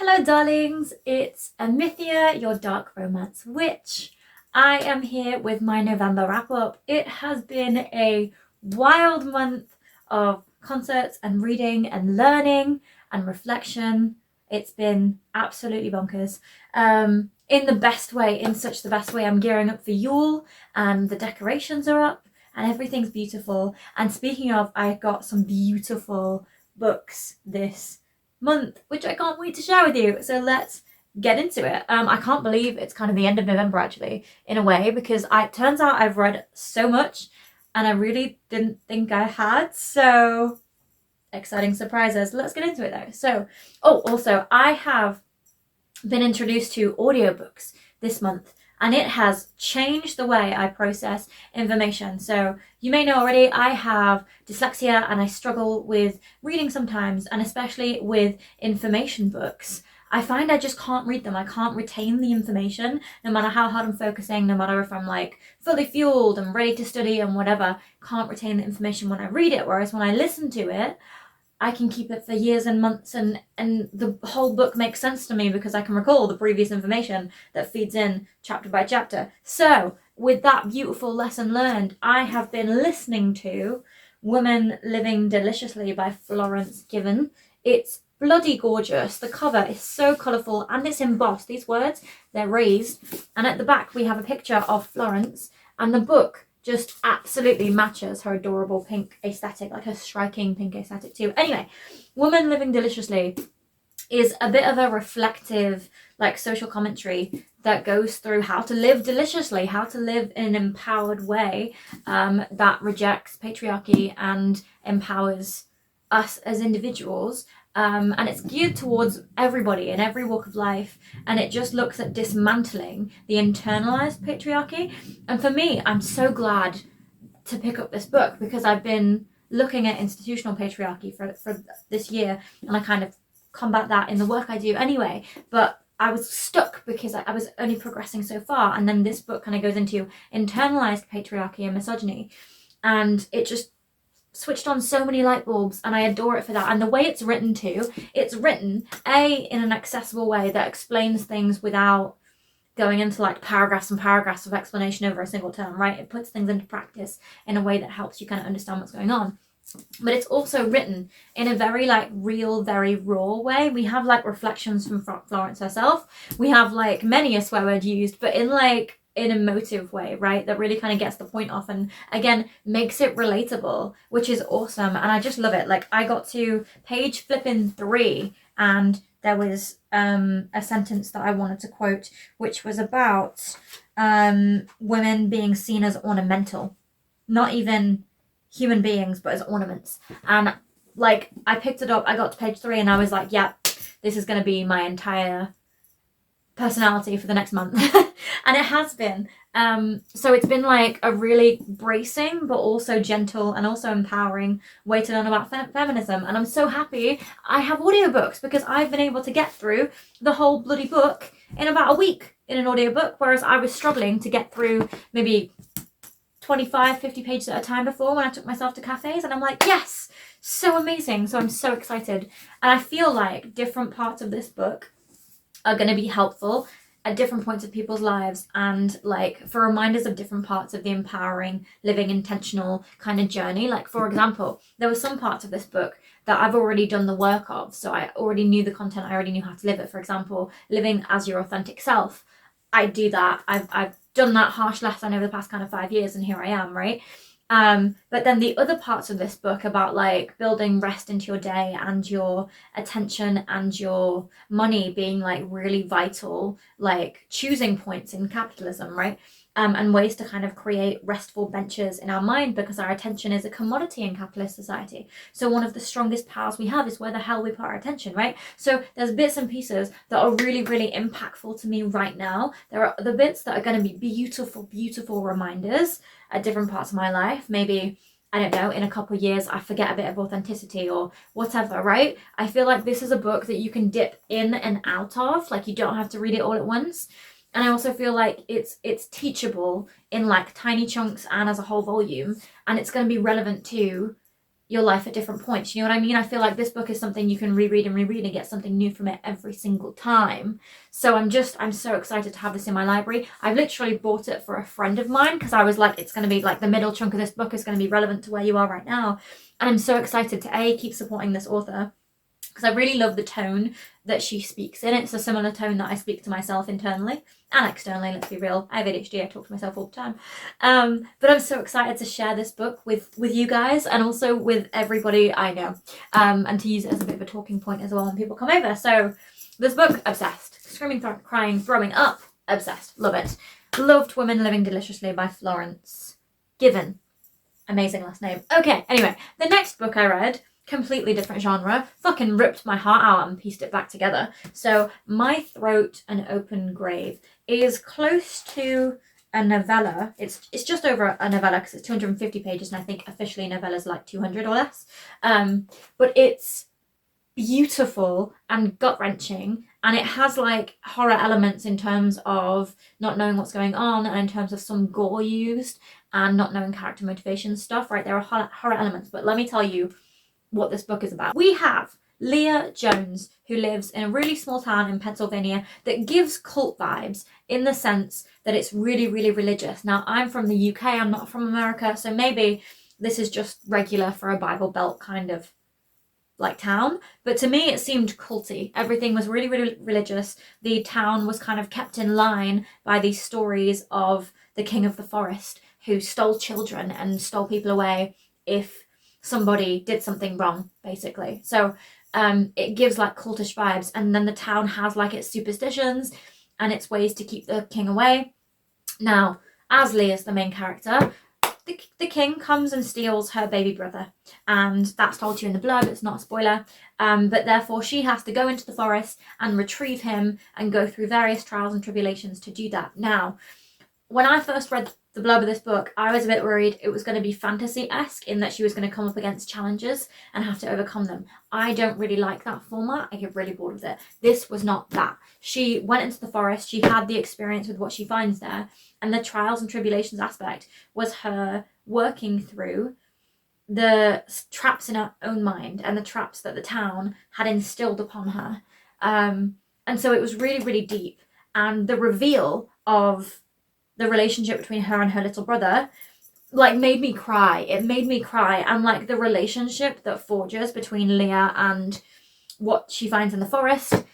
Hello darlings, it's Amithia, your dark romance witch. I am here with my November wrap up. It has been a wild month of concerts and reading and learning and reflection. It's been absolutely bonkers. In the best way, in such the best way. I'm gearing up for Yule and the decorations are up and everything's beautiful. And speaking of, I got some beautiful books this month, which I can't wait to share with you. So let's get into it. I can't believe it's kind of the end of November actually, in a way, because it turns out I've read so much and I really didn't think I had. So exciting surprises. Let's get into it though. So, also I have been introduced to audiobooks this month and it has changed the way I process information. So you may know already, I have dyslexia and I struggle with reading sometimes, and especially with information books. I find I just can't read them. I can't retain the information, no matter how hard I'm focusing, no matter if I'm like fully fueled and ready to study and whatever, can't retain the information when I read it. Whereas when I listen to it, I can keep it for years and months, and the whole book makes sense to me because I can recall the previous information that feeds in chapter by chapter. So with that beautiful lesson learned, I have been listening to Women Living Deliciously by Florence Given. It's bloody gorgeous. The cover is so colourful and it's embossed. These words, they're raised. And at the back we have a picture of Florence, and the book just absolutely matches her adorable pink aesthetic, like her striking pink aesthetic too. Anyway, Woman Living Deliciously is a bit of a reflective, like, social commentary that goes through how to live deliciously, how to live in an empowered way that rejects patriarchy and empowers us as individuals. And it's geared towards everybody in every walk of life, and it just looks at dismantling the internalized patriarchy. And for me, I'm so glad to pick up this book because I've been looking at institutional patriarchy for this year, and I kind of combat that in the work I do anyway, but I was stuck because I was only progressing so far, and then this book kind of goes into internalized patriarchy and misogyny, and it just switched on so many light bulbs, and I adore it for that. And the way it's written too, it's written in an accessible way that explains things without going into like paragraphs and paragraphs of explanation over a single term, right? It puts things into practice in a way that helps you kind of understand what's going on. But it's also written in a very like real, very raw way. We have like reflections from Florence herself. We have like many a swear word used, but in like an emotive way, right? That really kind of gets the point off and again makes it relatable, which is awesome. And I just love it. Like, I got to page flipping 3 and there was a sentence that I wanted to quote, which was about women being seen as ornamental, not even human beings, but as ornaments. And like, I picked it up, I got to page 3 and I was like, yeah, this is going to be my entire personality for the next month. And it has been. So it's been like a really bracing but also gentle and also empowering way to learn about feminism. And I'm so happy I have audiobooks because I've been able to get through the whole bloody book in about a week in an audiobook, whereas I was struggling to get through maybe 25, 50 pages at a time before when I took myself to cafes. And I'm like, yes, so amazing. So I'm so excited. And I feel like different parts of this book are going to be helpful at different points of people's lives, and like for reminders of different parts of the empowering, living intentional kind of journey. Like, for example, there were some parts of this book that I've already done the work of, so I already knew the content, I already knew how to live it. For example, living as your authentic self, I do that. I've done that harsh lesson over the past kind of 5 years, and here I am, right? But then the other parts of this book about like building rest into your day and your attention and your money being like really vital, like choosing points in capitalism, right? And ways to kind of create restful benches in our mind, because our attention is a commodity in capitalist society. So one of the strongest powers we have is where the hell we put our attention, right? So there's bits and pieces that are really, really impactful to me right now. There are the bits that are going to be beautiful, beautiful reminders at different parts of my life. Maybe, I don't know, in a couple of years I forget a bit of authenticity or whatever, right? I feel like this is a book that you can dip in and out of, like you don't have to read it all at once. And I also feel like it's teachable in like tiny chunks and as a whole volume, and it's going to be relevant to your life at different points. You know what I mean? I feel like this book is something you can reread and get something new from it every single time. So I'm so excited to have this in my library. I've literally bought it for a friend of mine because I was like, it's going to be like the middle chunk of this book is going to be relevant to where you are right now. And I'm so excited to keep supporting this author, because I really love the tone that she speaks in. It's a similar tone that I speak to myself internally and externally, let's be real. I have ADHD, I talk to myself all the time. But I'm so excited to share this book with you guys and also with everybody I know, and to use it as a bit of a talking point as well when people come over. So this book, obsessed. Screaming, crying, throwing up, obsessed. Love it. Loved Women Living Deliciously by Florence. Given. Amazing last name. Okay, anyway, the next book I read, completely different genre, fucking ripped my heart out and pieced it back together. So My Throat, an Open Grave is close to a novella. It's just over a novella because it's 250 pages, and I think officially novella's like 200 or less. But it's beautiful and gut-wrenching, and it has like horror elements in terms of not knowing what's going on, and in terms of some gore used and not knowing character motivation stuff, right? There are horror elements, but let me tell you what this book is about. We have Leah Jones, who lives in a really small town in Pennsylvania that gives cult vibes in the sense that it's really, really religious. Now, I'm from the UK, I'm not from America, so maybe this is just regular for a Bible Belt kind of like town, but to me it seemed culty. Everything was really, really religious. The town was kind of kept in line by these stories of the king of the forest who stole children and stole people away if somebody did something wrong, basically. So it gives like cultish vibes, and then the town has like its superstitions and its ways to keep the king away. Now, as Leah's the main character, the king comes and steals her baby brother, and that's told to you in the blurb, it's not a spoiler, but therefore she has to go into the forest and retrieve him and go through various trials and tribulations to do that. Now, when I first read the blurb of this book, I was a bit worried it was going to be fantasy-esque in that she was going to come up against challenges and have to overcome them. I don't really like that format. I get really bored with it. This was not that. She went into the forest, she had the experience with what she finds there, and the trials and tribulations aspect was her working through the traps in her own mind and the traps that the town had instilled upon her. And so it was really, really deep. And the reveal of the relationship between her and her little brother like made me cry. It made me cry. And like the relationship that forges between Leah and what she finds in the forest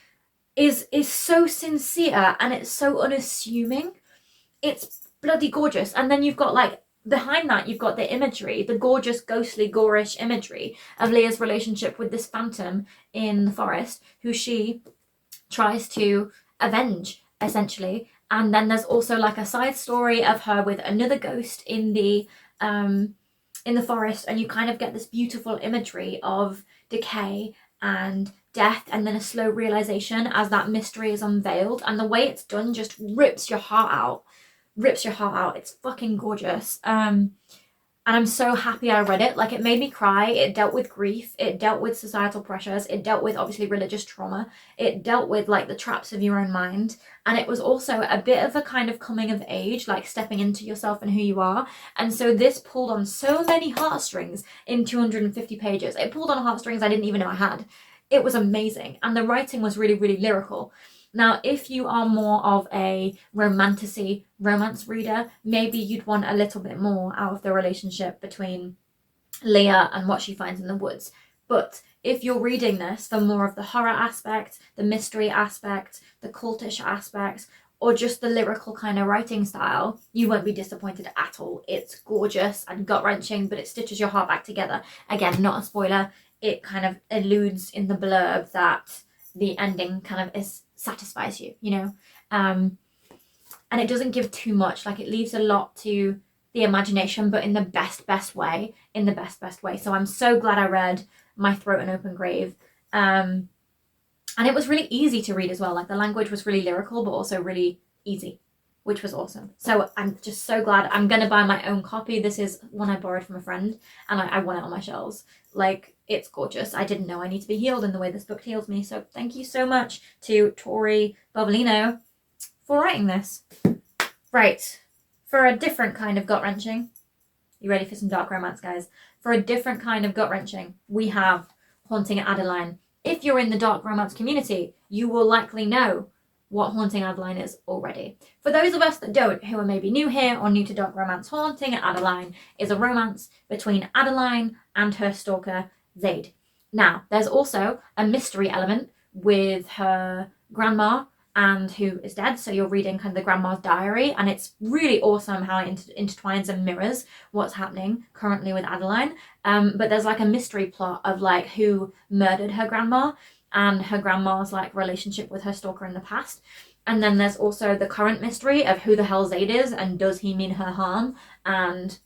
is so sincere, and it's so unassuming. It's bloody gorgeous. And then you've got like behind that, you've got the imagery, the gorgeous, ghostly, gorish imagery of Leah's relationship with this phantom in the forest who she tries to avenge, essentially. And then there's also like a side story of her with another ghost in the forest, and you kind of get this beautiful imagery of decay and death, and then a slow realization as that mystery is unveiled. And the way it's done just rips your heart out. It's fucking gorgeous. And I'm so happy I read it. Like, it made me cry. It dealt with grief. It dealt with societal pressures. It dealt with, obviously, religious trauma. It dealt with, like, the traps of your own mind. And it was also a bit of a kind of coming of age, like stepping into yourself and who you are. And so this pulled on so many heartstrings in 250 pages. It pulled on heartstrings I didn't even know I had. It was amazing. And the writing was really, really lyrical. Now, if you are more of a romance reader, maybe you'd want a little bit more out of the relationship between Leah and what she finds in the woods. But if you're reading this for more of the horror aspect, the mystery aspect, the cultish aspect, or just the lyrical kind of writing style, you won't be disappointed at all. It's gorgeous and gut-wrenching, but it stitches your heart back together. Again, not a spoiler. It kind of alludes in the blurb that the ending kind of satisfies you, you know, and it doesn't give too much. Like, it leaves a lot to the imagination, but in the best way. So I'm so glad I read My Throat, an Open Grave, and it was really easy to read as well. Like, the language was really lyrical, but also really easy, which was awesome. So I'm just so glad. I'm gonna buy my own copy. This is one I borrowed from a friend, and I want it on my shelves. Like, it's gorgeous. I didn't know I need to be healed in the way this book heals me. So thank you so much to Tori Bovalino for writing this. Right, for a different kind of gut-wrenching, You ready for some dark romance, guys? For a different kind of gut-wrenching, we have Haunting Adeline. If you're in the dark romance community, you will likely know what Haunting Adeline is already. For those of us that don't, who are maybe new here or new to dark romance, Haunting Adeline is a romance between Adeline and her stalker, Zaid. Now, there's also a mystery element with her grandma and who is dead, so you're reading kind of the grandma's diary, and it's really awesome how it intertwines and mirrors what's happening currently with Adeline. But there's like a mystery plot of like who murdered her grandma and her grandma's like relationship with her stalker in the past. And then there's also the current mystery of who the hell Zaid is and does he mean her harm. And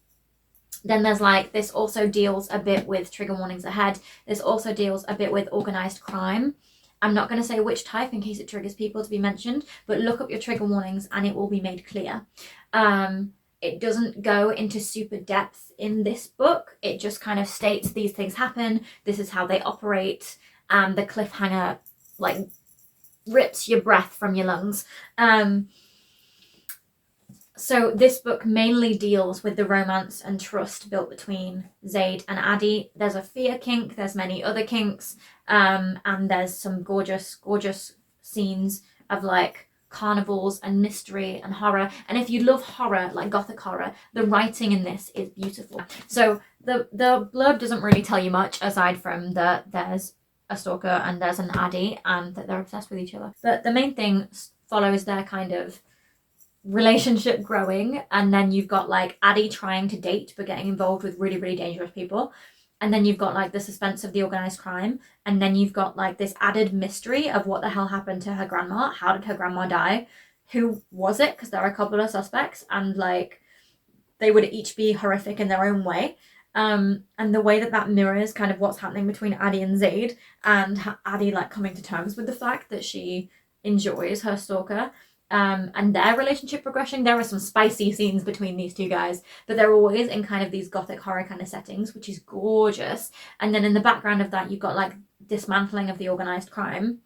then there's like, this also deals a bit with trigger warnings ahead. This also deals a bit with organized crime. I'm not going to say which type in case it triggers people to be mentioned, but look up your trigger warnings and it will be made clear. It doesn't go into super depth in this book. It just kind of states these things happen. This is how they operate. The cliffhanger like rips your breath from your lungs. So this book mainly deals with the romance and trust built between Zaid and Addie. There's a fear kink, there's many other kinks, and there's some gorgeous, gorgeous scenes of like carnivals and mystery and horror. And if you love horror, like gothic horror, the writing in this is beautiful. So the blurb doesn't really tell you much aside from that there's a stalker and there's an Addie and that they're obsessed with each other. But the main thing follows their kind of relationship growing, and then you've got like Addie trying to date but getting involved with really, really dangerous people, and then you've got like the suspense of the organized crime, and then you've got like this added mystery of what the hell happened to her grandma. How did her grandma die? Who was it? Because there are a couple of suspects and like they would each be horrific in their own way. And the way that mirrors kind of what's happening between Addie and Zaid, and Addie like coming to terms with the fact that she enjoys her stalker, and their relationship progression. There are some spicy scenes between these two guys, but they're always in kind of these gothic horror kind of settings, which is gorgeous. And then in the background of that, you've got like dismantling of the organized crime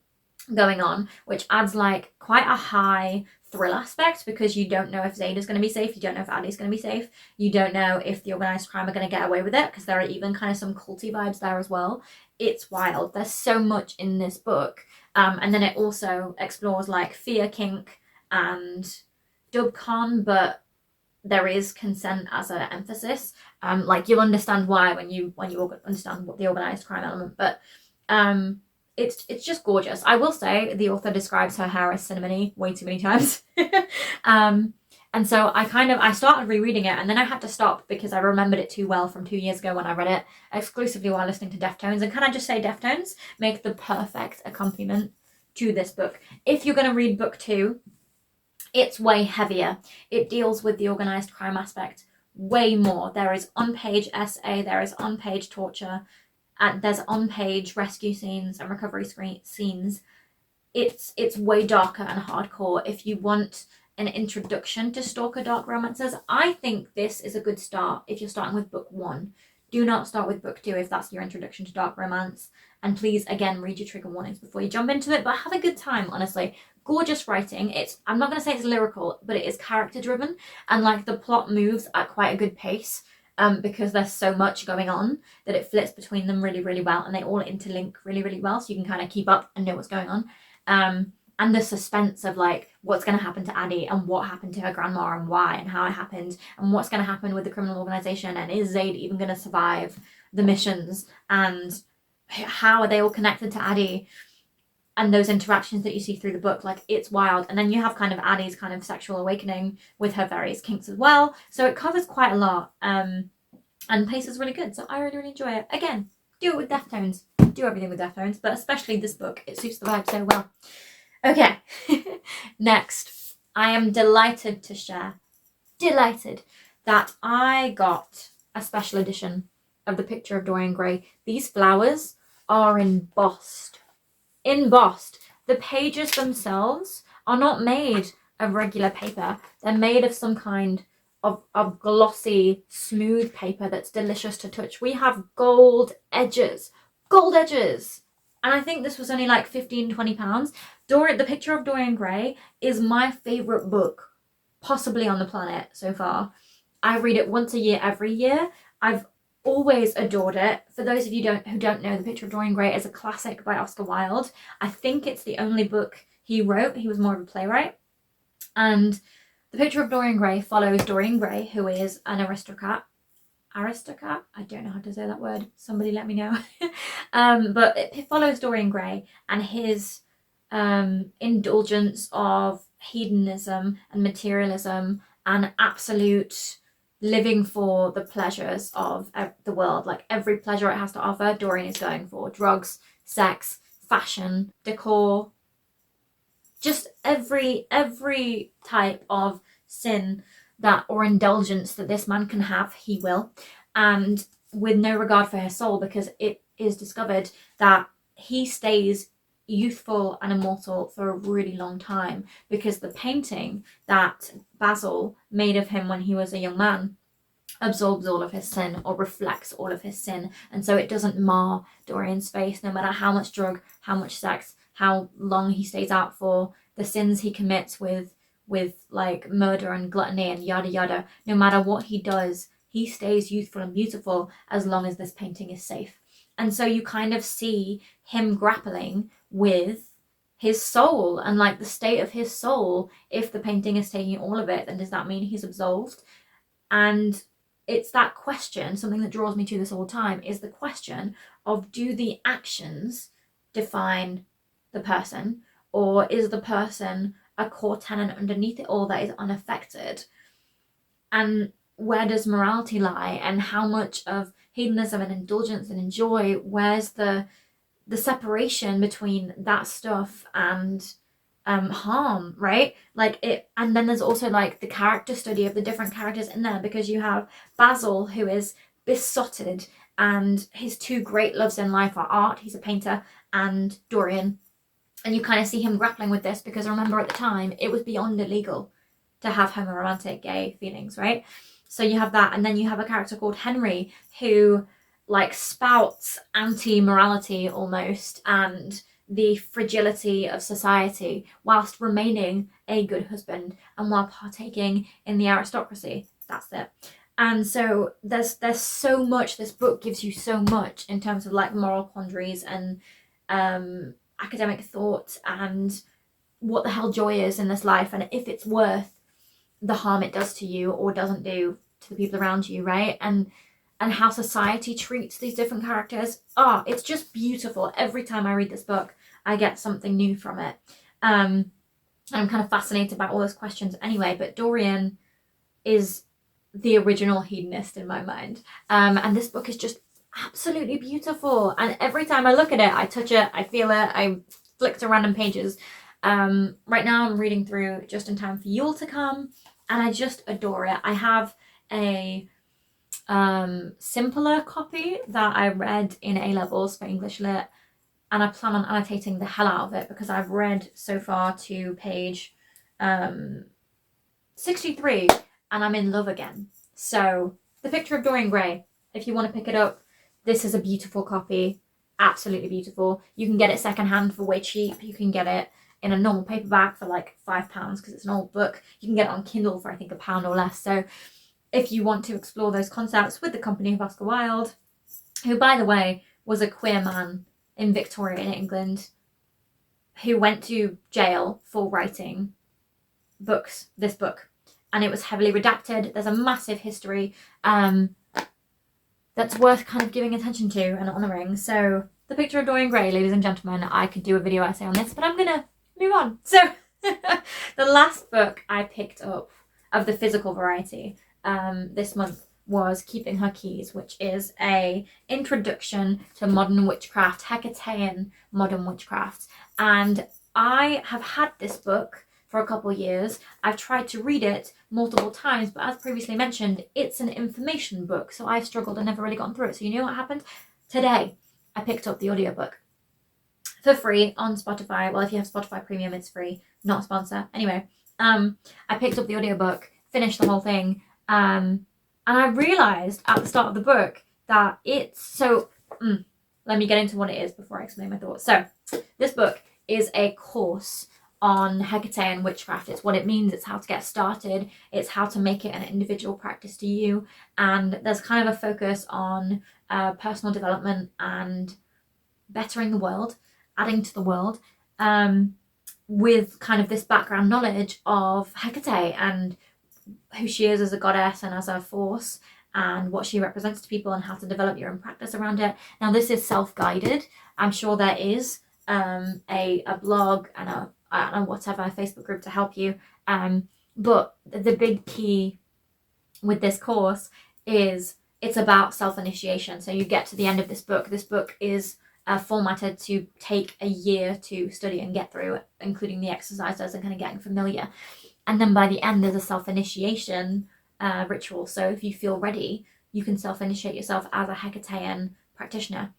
going on, which adds like quite a high thrill aspect, because you don't know if Zaid is going to be safe, you don't know if Addie's going to be safe, you don't know if the organized crime are going to get away with it, because there are even kind of some culty vibes there as well. It's wild. There's so much in this book. And then it also explores like fear kink and dubcon, but there is consent as an emphasis. Like you'll understand why when you understand what the organized crime element, but it's just gorgeous. I will say the author describes her hair as cinnamony way too many times. And so I started rereading it, and then I had to stop because I remembered it too well from 2 years ago when I read it exclusively while listening to Deftones. And can I just say, Deftones make the perfect accompaniment to this book. If you're going to read book 2, it's way heavier. It deals with the organized crime aspect way more. There is on-page essay, there is on-page torture, and there's on-page rescue scenes and recovery scenes. It's way darker and hardcore. If you want an introduction to stalker dark romances, I think this is a good start if you're starting with book 1. Do not start with book 2 if that's your introduction to dark romance. And please, again, read your trigger warnings before you jump into it, but have a good time, honestly. Gorgeous writing. I'm not going to say it's lyrical, but it is character driven, and like the plot moves at quite a good pace, because there's so much going on that it flits between them really, really well, and they all interlink really, really well, so you can kind of keep up and know what's going on. And the suspense of like what's going to happen to Addie and what happened to her grandma and why and how it happened and what's going to happen with the criminal organization, and is Zaid even going to survive the missions, and how are they all connected to Addie, and those interactions that you see through the book. Like, it's wild. And then you have kind of Addie's kind of sexual awakening with her various kinks as well, so it covers quite a lot, and the pace is really good, so I really, really enjoy it. Again, do it with Deftones. Do everything with Deftones, but especially this book. It suits the vibe so well. Okay, next, I am delighted to share, that I got a special edition of The Picture of Dorian Gray. These flowers are embossed. The pages themselves are not made of regular paper. They're made of some kind of glossy, smooth paper that's delicious to touch. We have gold edges. And I think this was only like £15-20. The Picture of Dorian Gray is my favourite book, possibly on the planet so far. I read it once a year, every year. I've always adored it. For those of you who don't know, The Picture of Dorian Gray is a classic by Oscar Wilde. I think it's the only book he wrote. He was more of a playwright. And The Picture of Dorian Gray follows Dorian Gray, who is an aristocrat. I don't know how to say that word. Somebody let me know. But it follows Dorian Gray and his indulgence of hedonism and materialism and absolute living for the pleasures of the world. Like every pleasure it has to offer, Dorian is going for. Drugs, sex, fashion, decor, just every type of sin that or indulgence that this man can have, he will, and with no regard for his soul, because it is discovered that he stays youthful and immortal for a really long time, because the painting that Basil made of him when he was a young man absorbs all of his sin or reflects all of his sin, and so it doesn't mar Dorian's face, no matter how much drug, how much sex, how long he stays out for, the sins he commits with like murder and gluttony and yada yada. No matter what he does, he stays youthful and beautiful as long as this painting is safe. And so you kind of see him grappling with his soul and like the state of his soul. If the painting is taking all of it, then does that mean he's absolved? And it's that question, something that draws me to this all the time, is the question of, do the actions define the person, or is the person a core tenant underneath it all that is unaffected? And where does morality lie, and how much of hedonism and indulgence and enjoy, where's the separation between that stuff and harm, right? Like it. And then there's also like the character study of the different characters in there, because you have Basil, who is besotted, and his two great loves in life are art, he's a painter, and Dorian. And you kind of see him grappling with this, because remember at the time it was beyond illegal to have homo-romantic gay feelings, right? So you have that, and then you have a character called Henry who like spouts anti-morality almost and the fragility of society whilst remaining a good husband and while partaking in the aristocracy. That's it. And so there's so much, this book gives you so much in terms of like moral quandaries and academic thought and what the hell joy is in this life, and if it's worth the harm it does to you or doesn't do to the people around you, right? And how society treats these different characters. It's just beautiful. Every time I read this book, I get something new from it. I'm kind of fascinated about all those questions anyway, but Dorian is the original hedonist in my mind. And this book is just absolutely beautiful. And every time I look at it, I touch it, I feel it, I flick to random pages. Right now I'm reading through Just in Time for Yule to Come, and I just adore it. I have a simpler copy that I read in A-levels for English Lit, and I plan on annotating the hell out of it, because I've read so far to page 63 and I'm in love again. So The Picture of Dorian Gray, if you want to pick it up, this is a beautiful copy, absolutely beautiful. You can get it secondhand for way cheap. You can get it in a normal paperback for like £5 because it's an old book. You can get it on Kindle for I think £1 or less. So if you want to explore those concepts with the company of Oscar Wilde, who by the way was a queer man in Victorian England who went to jail for writing this book, and it was heavily redacted. There's a massive history that's worth kind of giving attention to and honouring. So The Picture of Dorian Gray, ladies and gentlemen, I could do a video essay on this, but I'm gonna move on. So the last book I picked up of the physical variety this month was Keeping Her Keys, which is a introduction to modern witchcraft, Hecatean modern witchcraft. And I have had this book for a couple of years. I've tried to read it multiple times, but as previously mentioned, it's an information book, so I struggled and never really gotten through it. So you know what happened? Today, I picked up the audiobook for free on Spotify. Well, if you have Spotify Premium, it's free, not a sponsor. Anyway, I picked up the audiobook, finished the whole thing, and I realised at the start of the book that let me get into what it is before I explain my thoughts. So this book is a course on Hecate and witchcraft. It's what it means, it's how to get started, it's how to make it an individual practice to you, and there's kind of a focus on personal development and bettering the world, adding to the world, with kind of this background knowledge of Hecate and who she is as a goddess and as a force, and what she represents to people, and how to develop your own practice around it. Now, this is self-guided. I'm sure there is a blog and a whatever Facebook group to help you, but the big key with this course is it's about self-initiation. So you get to the end of this book is formatted to take a year to study and get through, including the exercises and kind of getting familiar. And then by the end, there's a self-initiation ritual. So if you feel ready, you can self-initiate yourself as a Hecatean practitioner.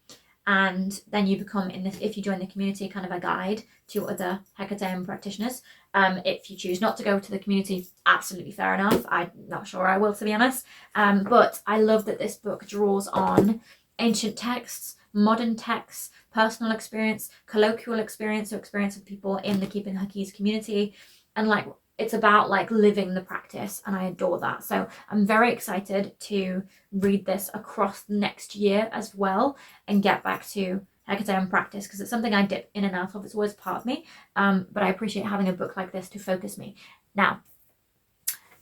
And then you become, if you join the community, kind of a guide to other Hecatean practitioners. If you choose not to go to the community, absolutely fair enough. I'm not sure I will, to be honest. But I love that this book draws on ancient texts, modern texts, personal experience, colloquial experience, or experience of people in the Keeping Her Keys community. And like, it's about like living the practice, and I adore that. So I'm very excited to read this across the next year as well and get back to Hecatean practice, because it's something I dip in and out of. It's always part of me, but I appreciate having a book like this to focus me. Now,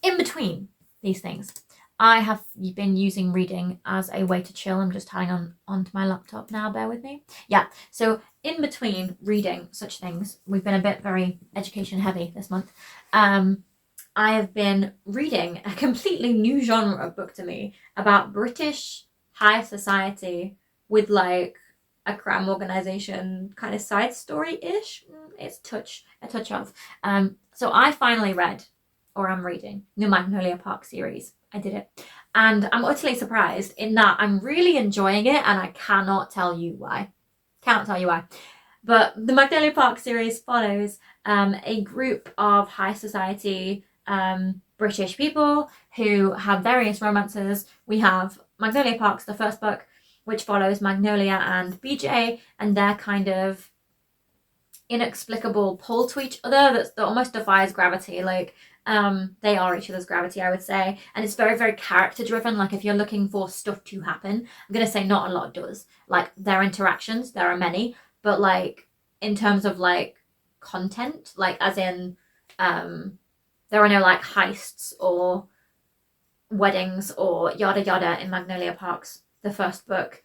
in between these things, I have been using reading as a way to chill. I'm just tying onto my laptop now, bear with me. Yeah, so in between reading such things, we've been a bit very education heavy this month. I have been reading a completely new genre of book to me about British high society with like a crime organization kind of side story-ish. It's a touch of. So I finally read, or I'm reading, the Magnolia Park series. I did it. And I'm utterly surprised in that I'm really enjoying it, and I cannot tell you why. But the Magnolia Park series follows a group of high society British people who have various romances. We have Magnolia Park's the first book, which follows Magnolia and BJ and their kind of inexplicable pull to each other that almost defies gravity. Like, they are each other's gravity, I would say. And it's very, very character driven. Like, if you're looking for stuff to happen, I'm going to say not a lot does. Like, their interactions, there are many, but like in terms of like content, like as in there are no like heists or weddings or yada yada in Magnolia Park's the first book.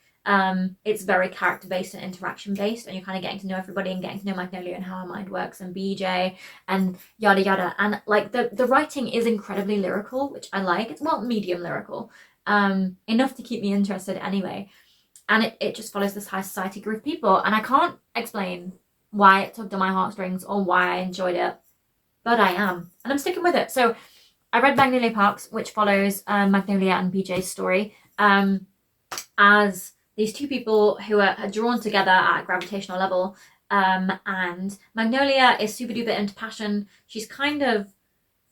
It's very character based and interaction based, and you're kind of getting to know everybody and getting to know Magnolia and how her mind works, and BJ and yada yada. And like the writing is incredibly lyrical, which I like. It's medium lyrical, enough to keep me interested anyway. And it just follows this high society group of people, and I can't explain why it tugged on my heartstrings or why I enjoyed it, but I am, and I'm sticking with it. So I read Magnolia Parks, which follows Magnolia and BJ's story as these two people who are drawn together at a gravitational level, and Magnolia is super duper into passion. She's kind of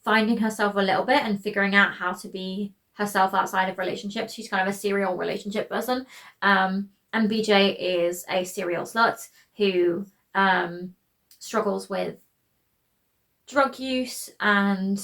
finding herself a little bit and figuring out how to be herself outside of relationships. She's kind of a serial relationship person, and BJ is a serial slut who struggles with drug use, and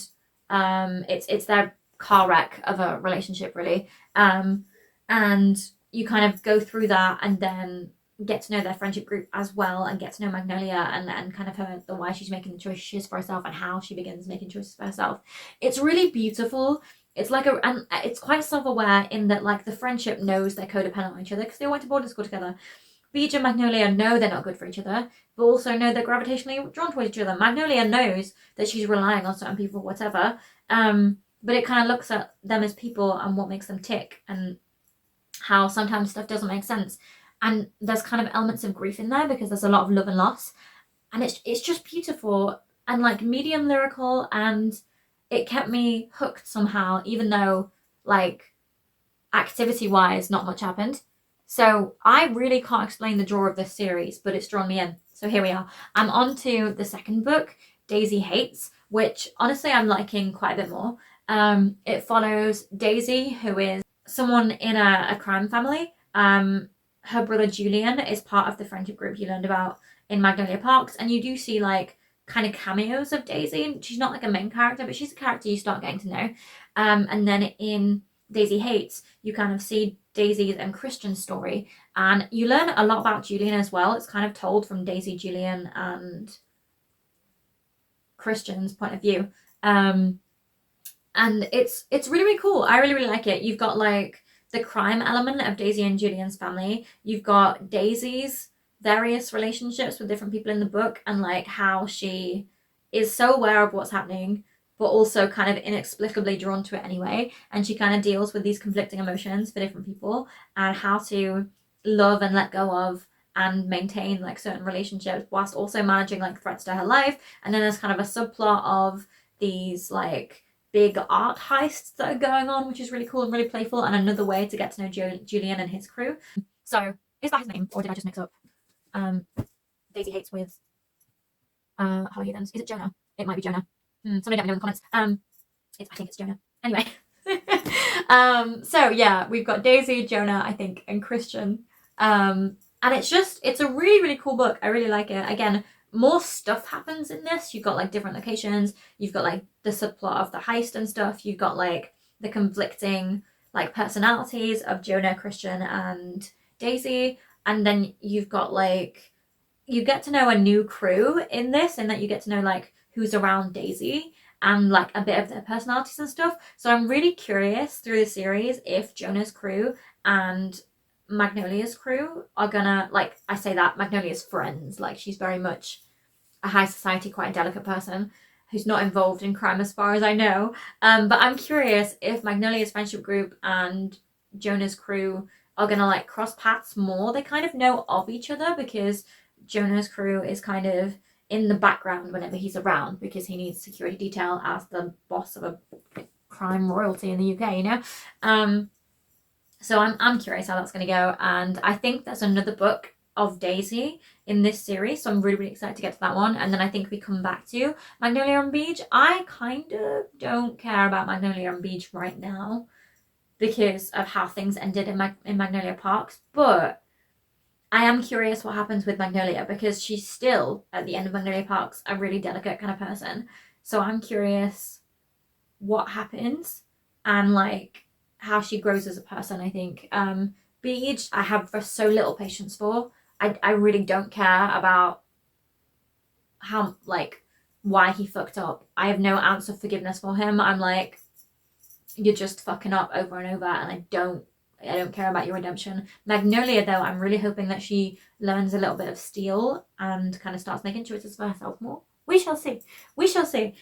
it's their car wreck of a relationship, really. And you kind of go through that and then get to know their friendship group as well, and get to know Magnolia and kind of the why she's making the choices for herself and how she begins making choices for herself. It's really beautiful. It's like and it's quite self-aware in that like the friendship knows they're codependent on each other because they went to boarding school together. BJ and Magnolia know they're not good for each other, but also know they're gravitationally drawn towards each other. Magnolia knows that she's relying on certain people, whatever, but it kind of looks at them as people and what makes them tick, and how sometimes stuff doesn't make sense. And there's kind of elements of grief in there because there's a lot of love and loss, and it's just beautiful and like medium lyrical, and it kept me hooked somehow, even though like activity wise not much happened. So I really can't explain the draw of this series, but it's drawn me in. So here we are. I'm on to the second book, Daisy Hates, which honestly I'm liking quite a bit more. It follows Daisy, who is someone in a crime family. Her brother Julian is part of the friendship group you learned about in Magnolia Parks, and you do see like kind of cameos of Daisy. She's not like a main character, but she's a character you start getting to know. And then in Daisy Hates, you kind of see Daisy's and Christian's story, and you learn a lot about Julian as well. It's kind of told from Daisy, Julian, and Christian's point of view. And it's really, really cool. I really, really like it. You've got like the crime element of Daisy and Julian's family. You've got Daisy's various relationships with different people in the book, and like how she is so aware of what's happening, but also kind of inexplicably drawn to it anyway. And she kind of deals with these conflicting emotions for different people, and how to love and let go of and maintain like certain relationships whilst also managing like threats to her life. And then there's kind of a subplot of these like big art heists that are going on, which is really cool and really playful, and another way to get to know Julian and his crew. So is that his name, or did I just mix up Daisy Hates with Heroines? Is it Jonah? It might be Jonah. Somebody let me know in the comments. I think it's Jonah. Anyway. So yeah, we've got Daisy, Jonah, I think, and Christian. And it's a really, really cool book. I really like it. Again, more stuff happens in this. You've got like different locations. You've got like the subplot of the heist and stuff. You've got like the conflicting like personalities of Jonah, Christian, and Daisy. And then you've got like, you get to know a new crew in this, and that you get to know like who's around Daisy and like a bit of their personalities and stuff. So I'm really curious through the series if Jonah's crew and Magnolia's crew are gonna, like, I say that Magnolia's friends, like she's very much a high society, quite a delicate person who's not involved in crime as far as I know. But I'm curious if Magnolia's friendship group and Jonah's crew are gonna like cross paths more. They kind of know of each other because Jonah's crew is kind of in the background whenever he's around, because he needs security detail as the boss of a crime royalty in the UK, you know? So I'm curious how that's going to go. And I think there's another book of Daisy in this series, so I'm really, really excited to get to that one. And then I think we come back to Magnolia on Beach. I kind of don't care about Magnolia on Beach right now because of how things ended in Magnolia Parks, but I am curious what happens with Magnolia, because she's still, at the end of Magnolia Parks, a really delicate kind of person. So I'm curious what happens and like how she grows as a person, I think. Beach, I have so little patience for. I really don't care about how, like, why he fucked up. I have no ounce of forgiveness for him. I'm like, you're just fucking up over and over, and I don't care about your redemption. Magnolia, though, I'm really hoping that she learns a little bit of steel and kind of starts making choices for herself more. We shall see. We shall see.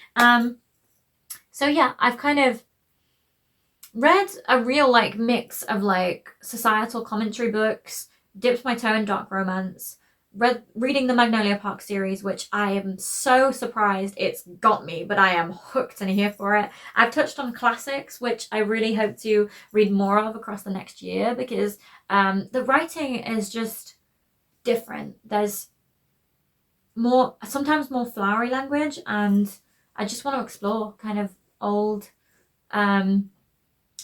So yeah, I've kind of read a real like mix of like societal commentary books, dipped my toe in dark romance, reading the Magnolia Park series, which I am so surprised it's got me, but I am hooked and here for it. I've touched on classics, which I really hope to read more of across the next year, because the writing is just different. There's more, sometimes more flowery language, and I just want to explore kind of old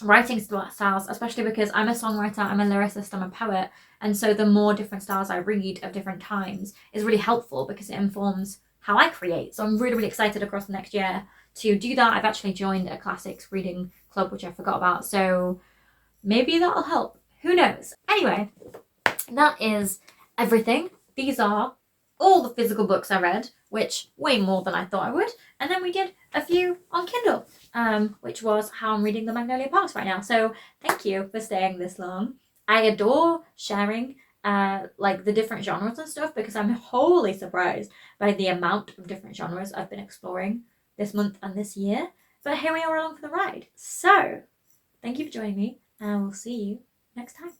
writing styles, especially because I'm a songwriter, I'm a lyricist, I'm a poet, and so the more different styles I read of different times is really helpful because it informs how I create. So I'm really, really excited across the next year to do that. I've actually joined a classics reading club, which I forgot about, so maybe that'll help. Who knows? Anyway, that is everything. These are all the physical books I read, which way more than I thought I would. And then we did a few on Kindle, which was how I'm reading the Magnolia Parks right now. So thank you for staying this long. I adore sharing like the different genres and stuff, because I'm wholly surprised by the amount of different genres I've been exploring this month and this year. But here we are along for the ride. So thank you for joining me, and I will see you next time.